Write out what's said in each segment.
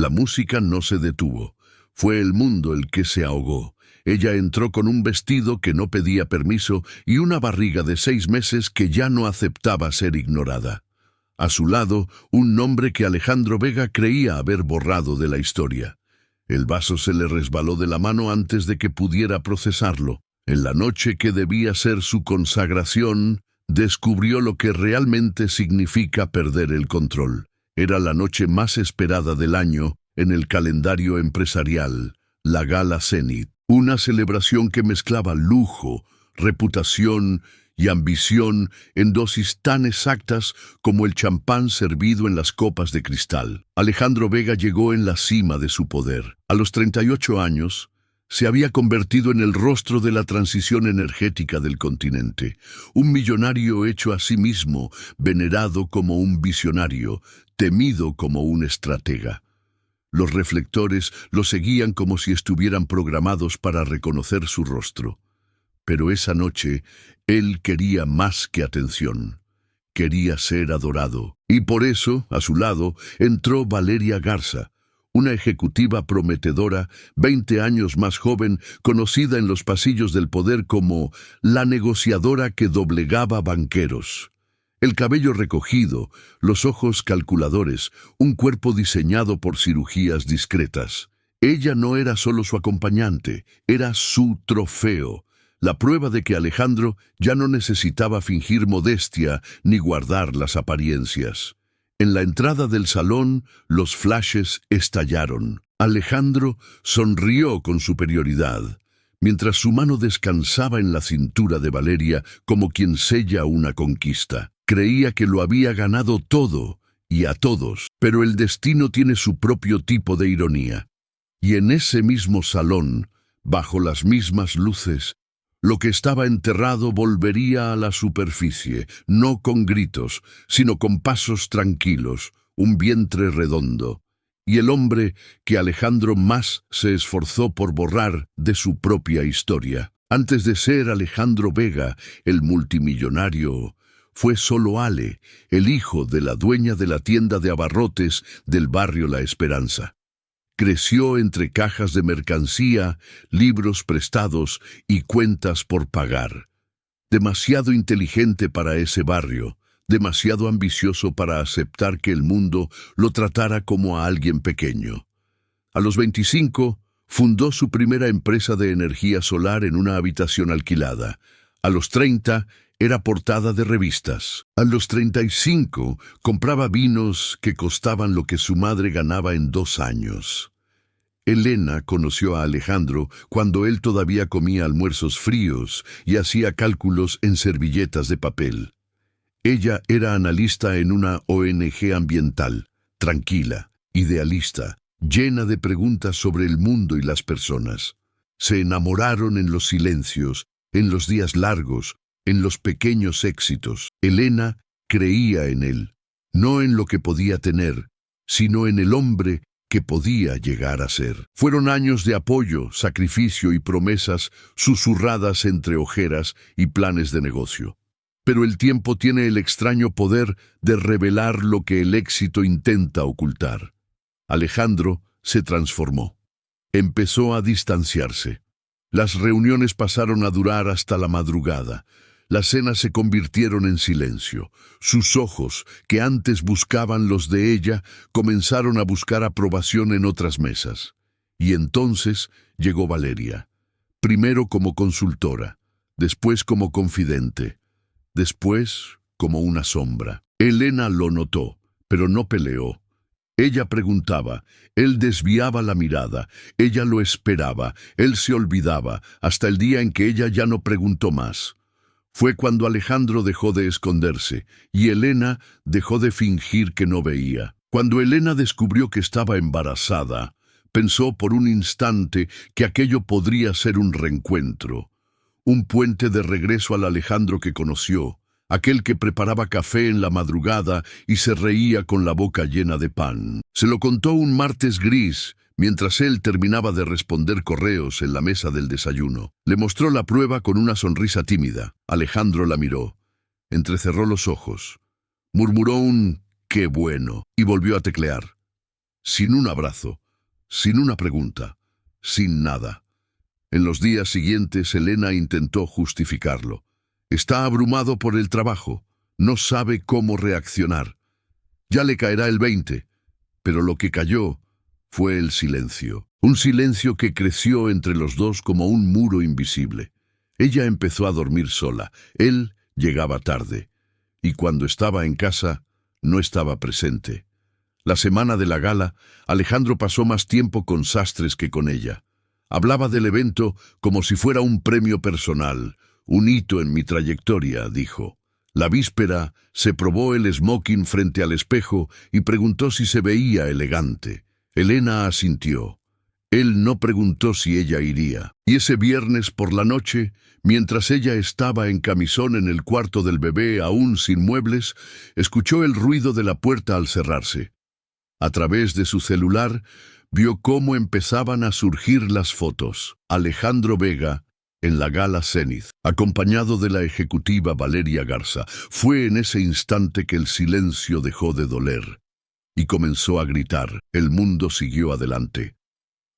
La música no se detuvo. Fue el mundo el que se ahogó. Ella entró con un vestido que no pedía permiso y una barriga de 6 meses que ya no aceptaba ser ignorada. A su lado, un nombre que Alejandro Vega creía haber borrado de la historia. El vaso se le resbaló de la mano antes de que pudiera procesarlo. En la noche que debía ser su consagración, descubrió lo que realmente significa perder el control. Era la noche más esperada del año en el calendario empresarial, la Gala Zenit, una celebración que mezclaba lujo, reputación y ambición en dosis tan exactas como el champán servido en las copas de cristal. Alejandro Vega llegó en la cima de su poder. A los 38 años, se había convertido en el rostro de la transición energética del continente, un millonario hecho a sí mismo, venerado como un visionario, temido como un estratega. Los reflectores lo seguían como si estuvieran programados para reconocer su rostro. Pero esa noche, él quería más que atención. Quería ser adorado. Y por eso, a su lado, entró Valeria Garza, una ejecutiva prometedora, 20 años más joven, conocida en los pasillos del poder como la negociadora que doblegaba banqueros. El cabello recogido, los ojos calculadores, un cuerpo diseñado por cirugías discretas. Ella no era solo su acompañante, era su trofeo, la prueba de que Alejandro ya no necesitaba fingir modestia ni guardar las apariencias. En la entrada del salón, los flashes estallaron. Alejandro sonrió con superioridad, mientras su mano descansaba en la cintura de Valeria como quien sella una conquista. Creía que lo había ganado todo y a todos, pero el destino tiene su propio tipo de ironía. Y en ese mismo salón, bajo las mismas luces, lo que estaba enterrado volvería a la superficie, no con gritos, sino con pasos tranquilos, un vientre redondo. Y el hombre que Alejandro más se esforzó por borrar de su propia historia. Antes de ser Alejandro Vega, el multimillonario, fue solo Ale, el hijo de la dueña de la tienda de abarrotes del barrio La Esperanza. Creció entre cajas de mercancía, libros prestados y cuentas por pagar. Demasiado inteligente para ese barrio, demasiado ambicioso para aceptar que el mundo lo tratara como a alguien pequeño. A los 25, fundó su primera empresa de energía solar en una habitación alquilada. A los 30, era portada de revistas. A los 35, compraba vinos que costaban lo que su madre ganaba en 2 años. Elena conoció a Alejandro cuando él todavía comía almuerzos fríos y hacía cálculos en servilletas de papel. Ella era analista en una ONG ambiental, tranquila, idealista, llena de preguntas sobre el mundo y las personas. Se enamoraron en los silencios, en los días largos, en los pequeños éxitos. Elena creía en él, no en lo que podía tener, sino en el hombre que podía llegar a ser. Fueron años de apoyo, sacrificio y promesas susurradas entre ojeras y planes de negocio. Pero el tiempo tiene el extraño poder de revelar lo que el éxito intenta ocultar. Alejandro se transformó. Empezó a distanciarse. Las reuniones pasaron a durar hasta la madrugada. Las cenas se convirtieron en silencio. Sus ojos, que antes buscaban los de ella, comenzaron a buscar aprobación en otras mesas. Y entonces llegó Valeria. Primero como consultora, después como confidente, después como una sombra. Elena lo notó, pero no peleó. Ella preguntaba, él desviaba la mirada, ella lo esperaba, él se olvidaba, hasta el día en que ella ya no preguntó más. Fue cuando Alejandro dejó de esconderse y Elena dejó de fingir que no veía. Cuando Elena descubrió que estaba embarazada, pensó por un instante que aquello podría ser un reencuentro, un puente de regreso al Alejandro que conoció, aquel que preparaba café en la madrugada y se reía con la boca llena de pan. Se lo contó un martes gris, mientras él terminaba de responder correos en la mesa del desayuno. Le mostró la prueba con una sonrisa tímida. Alejandro la miró, entrecerró los ojos, murmuró un «qué bueno» y volvió a teclear. sin un abrazo, sin una pregunta, sin nada. En los días siguientes, Elena intentó justificarlo. Está abrumado por el trabajo, no sabe cómo reaccionar. Ya le caerá el 20, pero lo que cayó fue el silencio. Un silencio que creció entre los dos como un muro invisible. Ella empezó a dormir sola, él llegaba tarde, y cuando estaba en casa, no estaba presente. La semana de la gala, Alejandro pasó más tiempo con Sastres que con ella. Hablaba del evento como si fuera un premio personal, un hito en mi trayectoria, dijo. La víspera se probó el smoking frente al espejo y preguntó si se veía elegante. Elena asintió. Él no preguntó si ella iría. Y ese viernes por la noche, mientras ella estaba en camisón en el cuarto del bebé aún sin muebles, escuchó el ruido de la puerta al cerrarse. A través de su celular, vio cómo empezaban a surgir las fotos. Alejandro Vega, en la gala Zenith, acompañado de la ejecutiva Valeria Garza. Fue en ese instante que el silencio dejó de doler y comenzó a gritar. El mundo siguió adelante.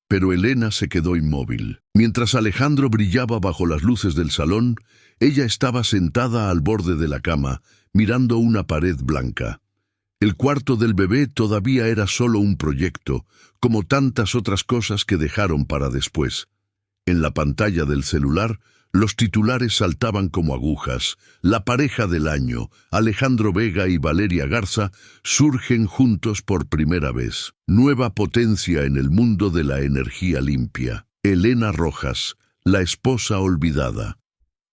Pero Elena se quedó inmóvil. Mientras Alejandro brillaba bajo las luces del salón, ella estaba sentada al borde de la cama, mirando una pared blanca. El cuarto del bebé todavía era solo un proyecto, como tantas otras cosas que dejaron para después. En la pantalla del celular, los titulares saltaban como agujas. La pareja del año, Alejandro Vega y Valeria Garza, surgen juntos por primera vez. Nueva potencia en el mundo de la energía limpia. Elena Rojas, la esposa olvidada.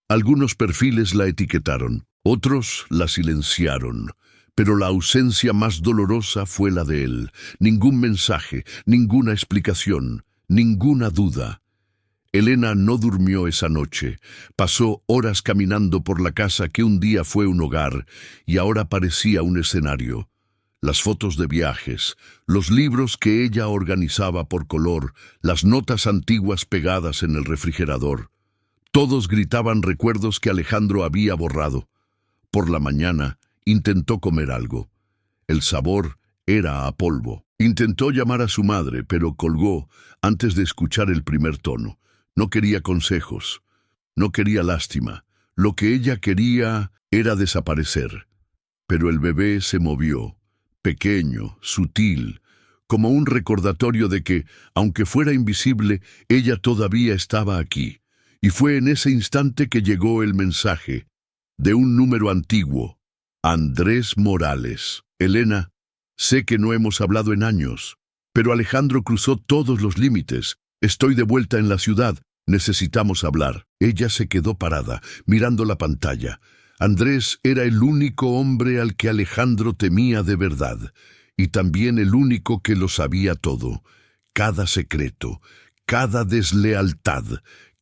Algunos perfiles la etiquetaron, otros la silenciaron. Pero la ausencia más dolorosa fue la de él. Ningún mensaje, ninguna explicación, ninguna duda. Elena no durmió esa noche. Pasó horas caminando por la casa que un día fue un hogar y ahora parecía un escenario. Las fotos de viajes, los libros que ella organizaba por color, las notas antiguas pegadas en el refrigerador. Todos gritaban recuerdos que Alejandro había borrado. Por la mañana, intentó comer algo. El sabor era a polvo. Intentó llamar a su madre, pero colgó antes de escuchar el primer tono. No quería consejos, no quería lástima. Lo que ella quería era desaparecer. Pero el bebé se movió, pequeño, sutil, como un recordatorio de que, aunque fuera invisible, ella todavía estaba aquí. Y fue en ese instante que llegó el mensaje de un número antiguo. Andrés Morales. Elena, sé que no hemos hablado en años, pero Alejandro cruzó todos los límites. Estoy de vuelta en la ciudad. Necesitamos hablar. Ella se quedó parada, mirando la pantalla. Andrés era el único hombre al que Alejandro temía de verdad, y también el único que lo sabía todo. Cada secreto, cada deslealtad,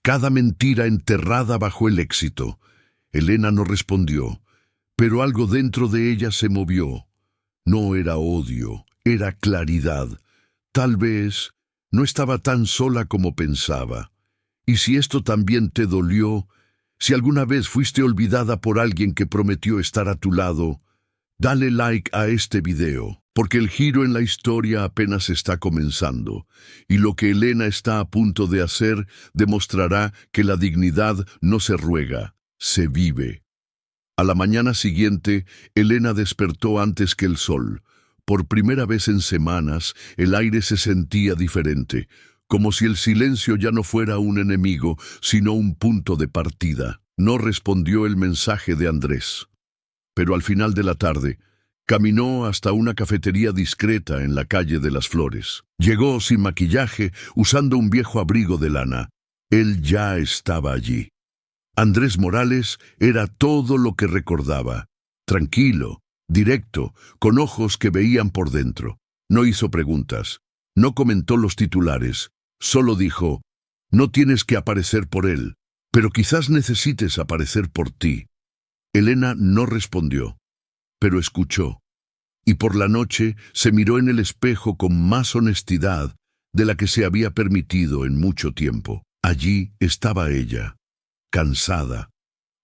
cada mentira enterrada bajo el éxito. Elena no respondió, pero algo dentro de ella se movió. No era odio, era claridad. Tal vez no estaba tan sola como pensaba. Y si esto también te dolió, si alguna vez fuiste olvidada por alguien que prometió estar a tu lado, dale like a este video, porque el giro en la historia apenas está comenzando, y lo que Elena está a punto de hacer demostrará que la dignidad no se ruega, se vive. A la mañana siguiente, Elena despertó antes que el sol. Por primera vez en semanas, el aire se sentía diferente, como si el silencio ya no fuera un enemigo, sino un punto de partida. No respondió el mensaje de Andrés. Pero al final de la tarde, caminó hasta una cafetería discreta en la calle de las Flores. Llegó sin maquillaje, usando un viejo abrigo de lana. Él ya estaba allí. Andrés Morales era todo lo que recordaba. Tranquilo, directo, con ojos que veían por dentro. No hizo preguntas, no comentó los titulares. Solo dijo, no tienes que aparecer por él, pero quizás necesites aparecer por ti. Elena no respondió, pero escuchó. Y por la noche se miró en el espejo con más honestidad de la que se había permitido en mucho tiempo. Allí estaba ella, cansada,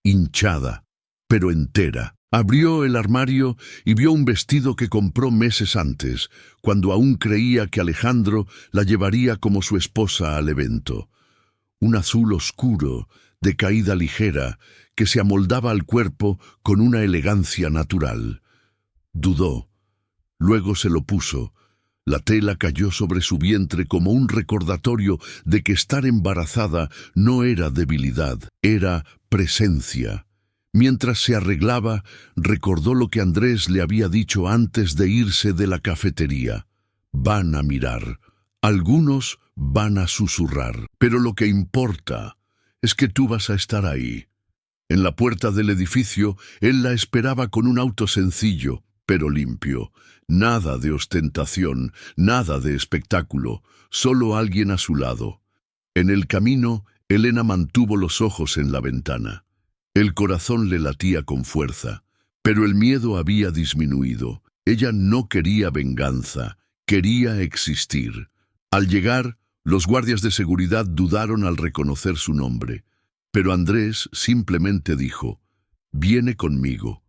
hinchada, pero entera. Abrió el armario y vio un vestido que compró meses antes, cuando aún creía que Alejandro la llevaría como su esposa al evento. Un azul oscuro, de caída ligera, que se amoldaba al cuerpo con una elegancia natural. Dudó. Luego se lo puso. La tela cayó sobre su vientre como un recordatorio de que estar embarazada no era debilidad, era presencia. Mientras se arreglaba, recordó lo que Andrés le había dicho antes de irse de la cafetería. Van a mirar. Algunos van a susurrar. Pero lo que importa es que tú vas a estar ahí. En la puerta del edificio, él la esperaba con un auto sencillo, pero limpio. Nada de ostentación, nada de espectáculo, solo alguien a su lado. En el camino, Elena mantuvo los ojos en la ventana. El corazón le latía con fuerza, pero el miedo había disminuido. Ella no quería venganza, quería existir. Al llegar, los guardias de seguridad dudaron al reconocer su nombre, pero Andrés simplemente dijo: «Viene conmigo»,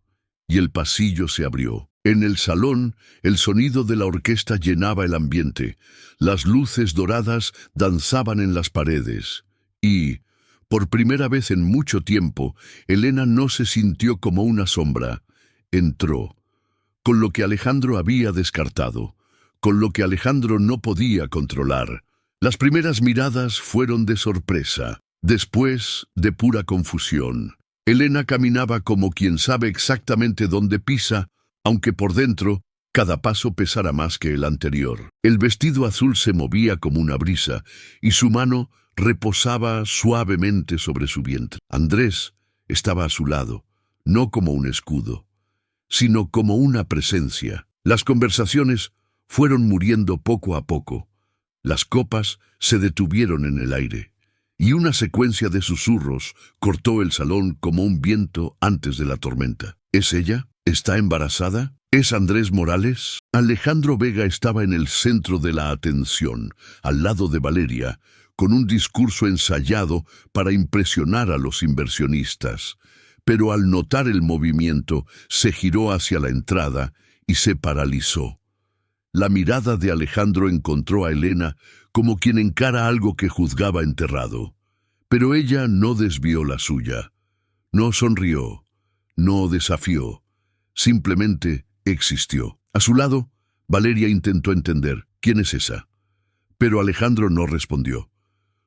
y el pasillo se abrió. En el salón, el sonido de la orquesta llenaba el ambiente. Las luces doradas danzaban en las paredes. Y, por primera vez en mucho tiempo, Elena no se sintió como una sombra. Entró, con lo que Alejandro había descartado, con lo que Alejandro no podía controlar. Las primeras miradas fueron de sorpresa, después de pura confusión. Elena caminaba como quien sabe exactamente dónde pisa, aunque por dentro cada paso pesara más que el anterior. El vestido azul se movía como una brisa, y su mano reposaba suavemente sobre su vientre. Andrés estaba a su lado, no como un escudo, sino como una presencia. Las conversaciones fueron muriendo poco a poco. Las copas se detuvieron en el aire, y una secuencia de susurros cortó el salón como un viento antes de la tormenta. ¿Es ella? ¿Está embarazada? ¿Es Andrés Morales? Alejandro Vega estaba en el centro de la atención, al lado de Valeria, con un discurso ensayado para impresionar a los inversionistas. Pero al notar el movimiento, se giró hacia la entrada y se paralizó. La mirada de Alejandro encontró a Elena como quien encara algo que juzgaba enterrado. Pero ella no desvió la suya. No sonrió, no desafió. Simplemente existió. A su lado, Valeria intentó entender quién es esa. Pero Alejandro no respondió.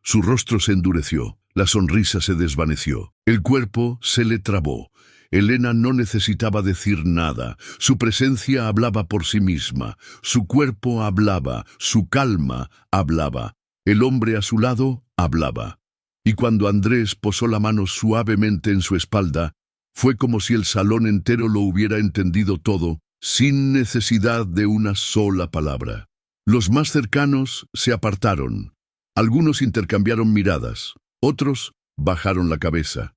Su rostro se endureció, la sonrisa se desvaneció, el cuerpo se le trabó. Elena no necesitaba decir nada, su presencia hablaba por sí misma, su cuerpo hablaba, su calma hablaba, el hombre a su lado hablaba. Y cuando Andrés posó la mano suavemente en su espalda, fue como si el salón entero lo hubiera entendido todo, sin necesidad de una sola palabra. Los más cercanos se apartaron. Algunos intercambiaron miradas, otros bajaron la cabeza.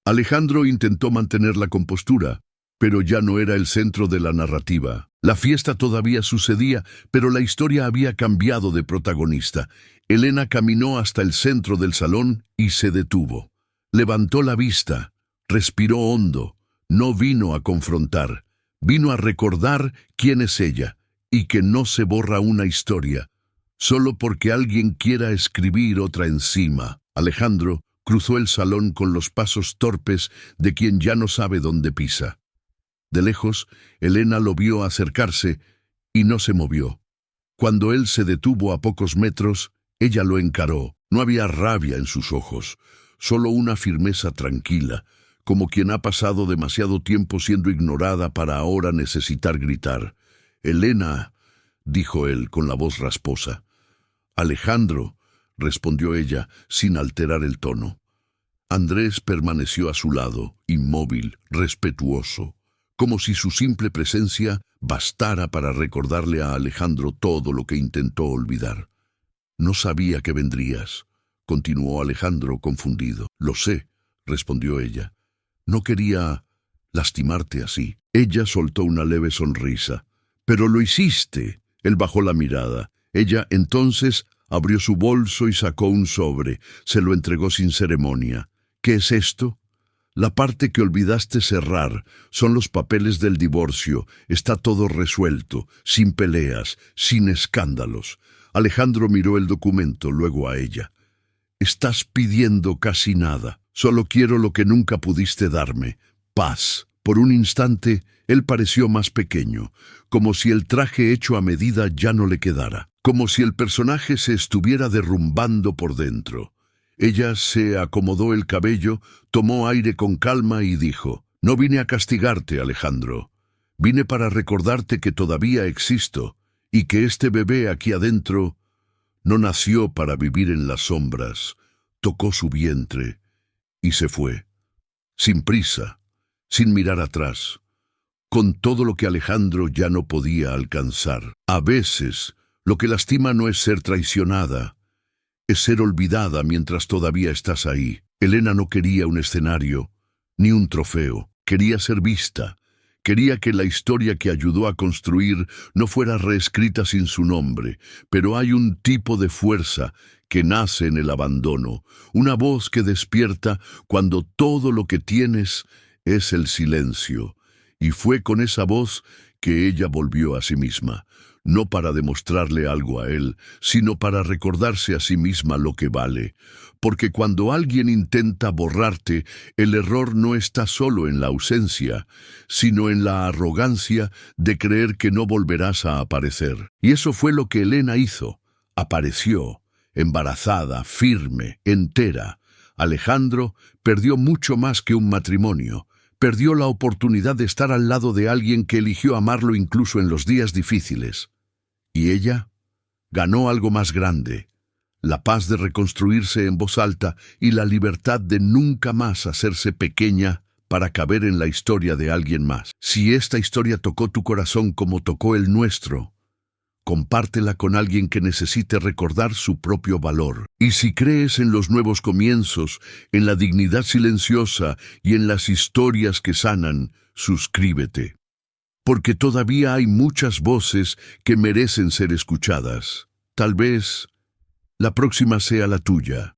Alejandro intentó mantener la compostura, pero ya no era el centro de la narrativa. La fiesta todavía sucedía, pero la historia había cambiado de protagonista. Elena caminó hasta el centro del salón y se detuvo. Levantó la vista, respiró hondo, no vino a confrontar, vino a recordar quién es ella, y que no se borra una historia, solo porque alguien quiera escribir otra encima. Alejandro cruzó el salón con los pasos torpes de quien ya no sabe dónde pisa. De lejos, Elena lo vio acercarse y no se movió. Cuando él se detuvo a pocos metros, ella lo encaró. No había rabia en sus ojos, solo una firmeza tranquila, como quien ha pasado demasiado tiempo siendo ignorada para ahora necesitar gritar. «Elena», dijo él con la voz rasposa. «Alejandro», respondió ella, sin alterar el tono. Andrés permaneció a su lado, inmóvil, respetuoso, como si su simple presencia bastara para recordarle a Alejandro todo lo que intentó olvidar. «No sabía que vendrías», continuó Alejandro confundido. «Lo sé», respondió ella. «No quería lastimarte así». Ella soltó una leve sonrisa. «Pero lo hiciste». Él bajó la mirada. Ella entonces abrió su bolso y sacó un sobre. Se lo entregó sin ceremonia. «¿Qué es esto?». La parte que olvidaste cerrar son los papeles del divorcio. Está todo resuelto, sin peleas, sin escándalos. Alejandro miró el documento, luego a ella. Estás pidiendo casi nada. Solo quiero lo que nunca pudiste darme, paz. Por un instante, él pareció más pequeño, como si el traje hecho a medida ya no le quedara, como si el personaje se estuviera derrumbando por dentro. Ella se acomodó el cabello, tomó aire con calma y dijo: «No vine a castigarte, Alejandro. Vine para recordarte que todavía existo y que este bebé aquí adentro no nació para vivir en las sombras». Tocó su vientre y se fue, sin prisa, sin mirar atrás, con todo lo que Alejandro ya no podía alcanzar. A veces, lo que lastima no es ser traicionada, es ser olvidada mientras todavía estás ahí. Elena no quería un escenario, ni un trofeo. Quería ser vista. Quería que la historia que ayudó a construir no fuera reescrita sin su nombre. Pero hay un tipo de fuerza que nace en el abandono, una voz que despierta cuando todo lo que tienes es el silencio. Y fue con esa voz que ella volvió a sí misma, no para demostrarle algo a él, sino para recordarse a sí misma lo que vale. Porque cuando alguien intenta borrarte, el error no está solo en la ausencia, sino en la arrogancia de creer que no volverás a aparecer. Y eso fue lo que Elena hizo. Apareció, embarazada, firme, entera. Alejandro perdió mucho más que un matrimonio. Perdió la oportunidad de estar al lado de alguien que eligió amarlo incluso en los días difíciles. Y ella ganó algo más grande, la paz de reconstruirse en voz alta y la libertad de nunca más hacerse pequeña para caber en la historia de alguien más. Si esta historia tocó tu corazón como tocó el nuestro, compártela con alguien que necesite recordar su propio valor. Y si crees en los nuevos comienzos, en la dignidad silenciosa y en las historias que sanan, suscríbete. Porque todavía hay muchas voces que merecen ser escuchadas. Tal vez la próxima sea la tuya.